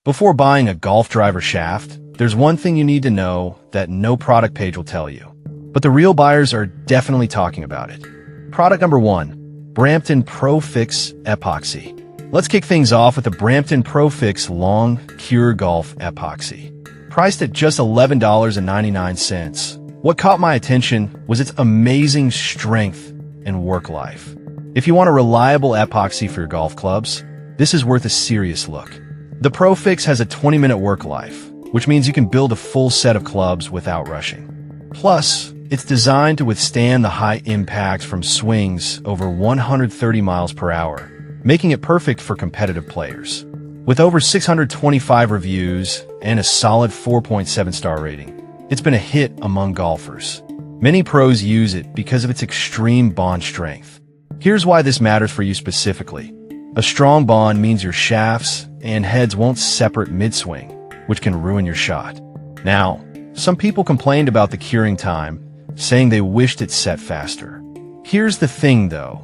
Before buying a golf driver shaft, there's one thing you need to know that no product page will tell you. But the real buyers are definitely talking about it. Product number 1, Brampton ProFix Epoxy. Let's kick things off with the Brampton ProFix Long Cure Golf Epoxy. Priced at just $11.99. What caught my attention was its amazing strength and work life. If you want a reliable epoxy for your golf clubs, this is worth a serious look. The ProFix has a 20-minute work life, which means you can build a full set of clubs without rushing. Plus, it's designed to withstand the high impacts from swings over 130 miles per hour, making it perfect for competitive players. With over 625 reviews and a solid 4.7-star rating, it's been a hit among golfers. Many pros use it because of its extreme bond strength. Here's why this matters for you specifically. A strong bond means your shafts and heads won't separate mid-swing, which can ruin your shot. Now, some people complained about the curing time, saying they wished it set faster. Here's the thing though.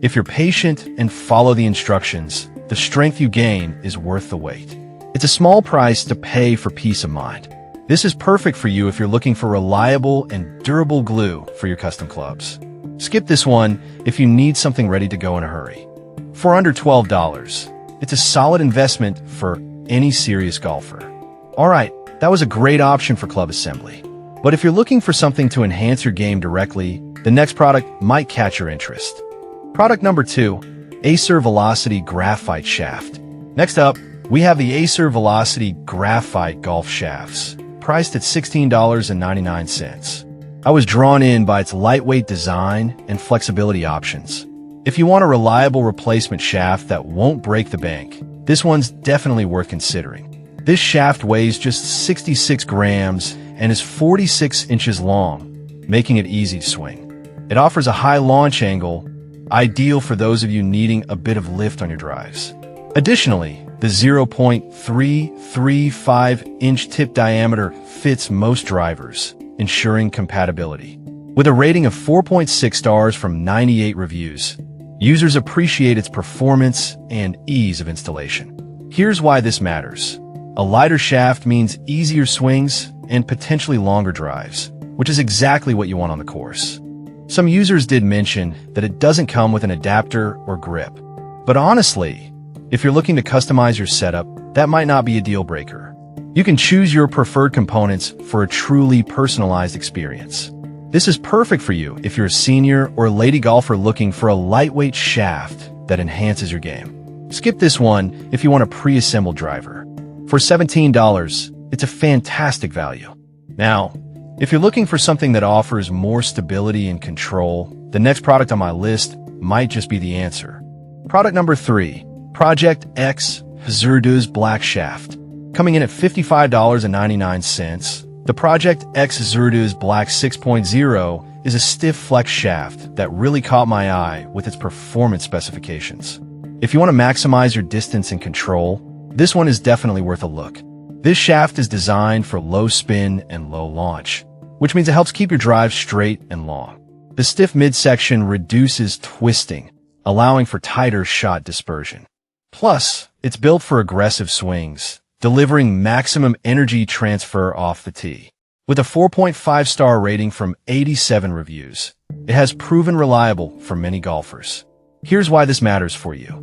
If you're patient and follow the instructions, the strength you gain is worth the wait. It's a small price to pay for peace of mind. This is perfect for you if you're looking for reliable and durable glue for your custom clubs. Skip this one if you need something ready to go in a hurry. For under $12, it's a solid investment for any serious golfer. Alright, that was a great option for club assembly. But if you're looking for something to enhance your game directly, the next product might catch your interest. Product number 2, Acer Velocity Graphite Shaft. Next up, we have the Acer Velocity Graphite Golf Shafts, priced at $16.99. I was drawn in by its lightweight design and flexibility options. If you want a reliable replacement shaft that won't break the bank, this one's definitely worth considering. This shaft weighs just 66 grams and is 46 inches long, making it easy to swing. It offers a high launch angle, ideal for those of you needing a bit of lift on your drives. Additionally, the 0.335-inch tip diameter fits most drivers, ensuring compatibility. With a rating of 4.6 stars from 98 reviews, users appreciate its performance and ease of installation. Here's why this matters. A lighter shaft means easier swings and potentially longer drives, which is exactly what you want on the course. Some users did mention that it doesn't come with an adapter or grip. But honestly, if you're looking to customize your setup, that might not be a deal breaker. You can choose your preferred components for a truly personalized experience. This is perfect for you if you're a senior or lady golfer looking for a lightweight shaft that enhances your game. Skip this one if you want a pre-assembled driver. For $17, it's a fantastic value. Now, if you're looking for something that offers more stability and control, the next product on my list might just be the answer. Product number 3, Project X HZRDUS Black Shaft. Coming in at $55.99, the Project X HZRDUS Black 6.0 is a stiff flex shaft that really caught my eye with its performance specifications. If you want to maximize your distance and control, this one is definitely worth a look. This shaft is designed for low spin and low launch, which means it helps keep your drive straight and long. The stiff midsection reduces twisting, allowing for tighter shot dispersion. Plus, it's built for aggressive swings, delivering maximum energy transfer off the tee. With a 4.5-star rating from 87 reviews, it has proven reliable for many golfers. Here's why this matters for you.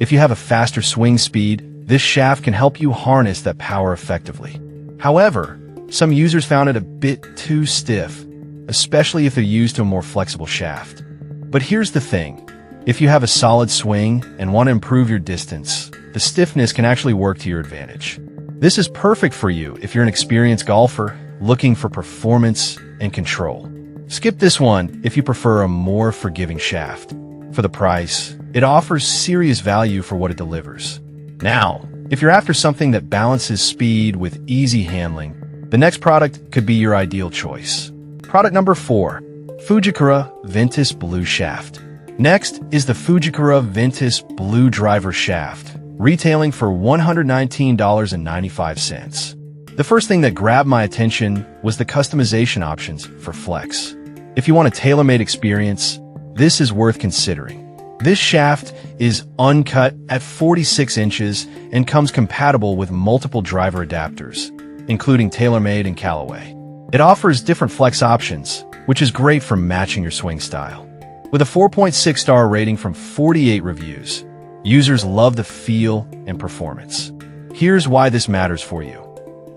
If you have a faster swing speed, this shaft can help you harness that power effectively. However, some users found it a bit too stiff, especially if they're used to a more flexible shaft. But here's the thing. If you have a solid swing and want to improve your distance, the stiffness can actually work to your advantage. This is perfect for you if you're an experienced golfer looking for performance and control. Skip this one if you prefer a more forgiving shaft. For the price, it offers serious value for what it delivers. Now, if you're after something that balances speed with easy handling, the next product could be your ideal choice. Product number 4, Fujikura Ventus Blue Shaft. Next is the Fujikura Ventus Blue Driver Shaft, retailing for $119.95. The first thing that grabbed my attention was the customization options for flex. If you want a tailor-made experience, this is worth considering. This shaft is uncut at 46 inches and comes compatible with multiple driver adapters, including TaylorMade and Callaway. It offers different flex options, which is great for matching your swing style. With a 4.6-star rating from 48 reviews, users love the feel and performance. Here's why this matters for you.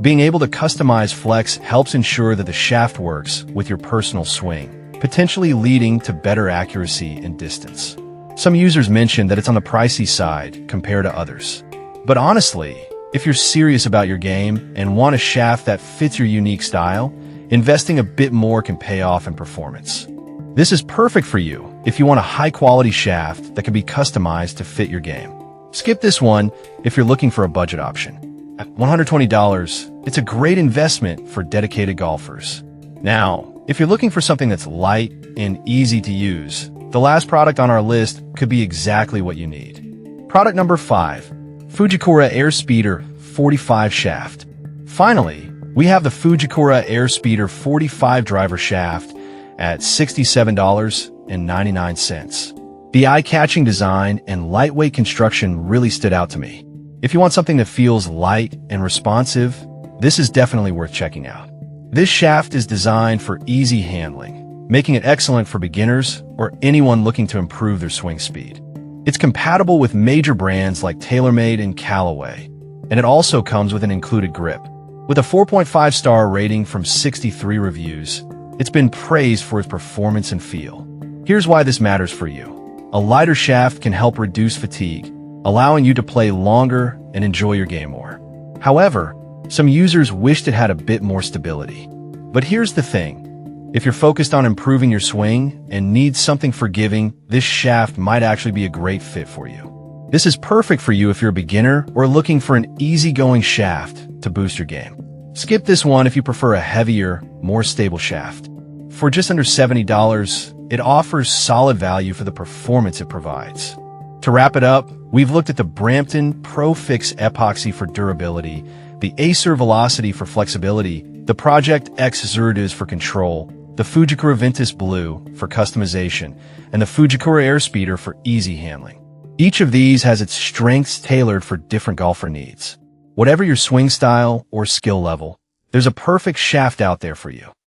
Being able to customize flex helps ensure that the shaft works with your personal swing, potentially leading to better accuracy and distance. Some users mention that it's on the pricey side compared to others. But honestly, if you're serious about your game and want a shaft that fits your unique style, investing a bit more can pay off in performance. This is perfect for you if you want a high-quality shaft that can be customized to fit your game. Skip this one if you're looking for a budget option. At $120, it's a great investment for dedicated golfers. Now, if you're looking for something that's light and easy to use, the last product on our list could be exactly what you need. Product number 5, Fujikura Air Speeder 45 shaft. Finally, we have the Fujikura Air Speeder 45 driver shaft at $67.99. The eye-catching design and lightweight construction really stood out to me. If you want something that feels light and responsive, this is definitely worth checking out. This shaft is designed for easy handling, making it excellent for beginners or anyone looking to improve their swing speed. It's compatible with major brands like TaylorMade and Callaway, and it also comes with an included grip. With a 4.5-star rating from 63 reviews, it's been praised for its performance and feel. Here's why this matters for you. A lighter shaft can help reduce fatigue, allowing you to play longer and enjoy your game more. However, some users wished it had a bit more stability. But here's the thing. If you're focused on improving your swing and need something forgiving, this shaft might actually be a great fit for you. This is perfect for you if you're a beginner or looking for an easygoing shaft to boost your game. Skip this one if you prefer a heavier, more stable shaft. For just under $70, it offers solid value for the performance it provides. To wrap it up, we've looked at the Brampton ProFix epoxy for durability, the Acer Velocity for flexibility, the Project X HZRDUS for control, the Fujikura Ventus Blue for customization, and the Fujikura Air Speeder for easy handling. Each of these has its strengths tailored for different golfer needs. Whatever your swing style or skill level, there's a perfect shaft out there for you.